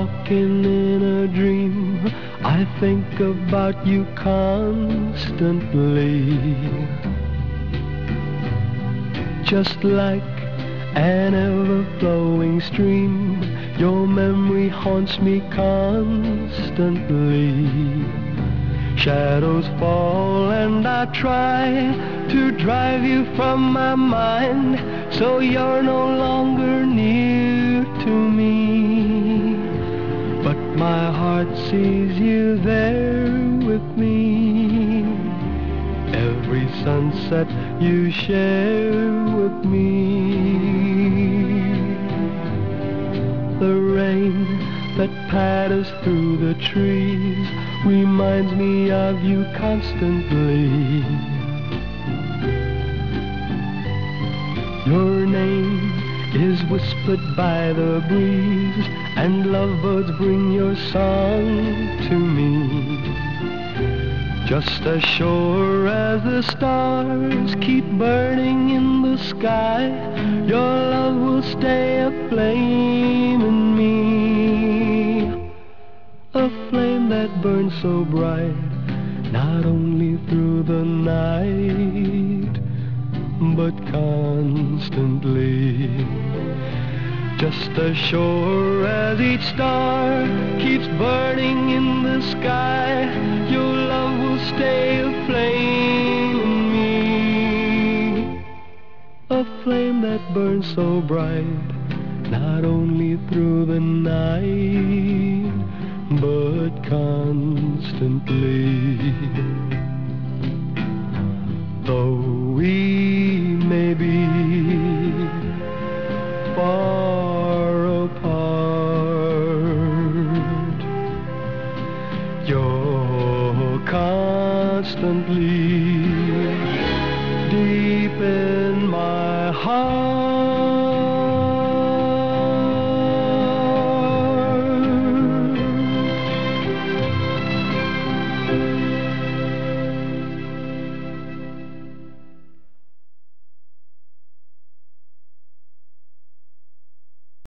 walking in a dream, I think about you constantly. Just like an ever-flowing stream, your memory haunts me constantly. Shadows fall and I try to drive you from my mind, so you're no longer near to me. But my heart sees you there with me. Every sunset you share with me. The rain that patters through the trees reminds me of you constantly. Your name is whispered by the breeze, and lovebirds bring your song to me. Just as sure as the stars keep burning in the sky, your love will stay aflame in me. A flame that burns so bright, not only through the night, but constantly. Just as sure as each star keeps burning in the sky, your love will stay aflame in me. A flame that burns so bright, not only through the night, but constantly.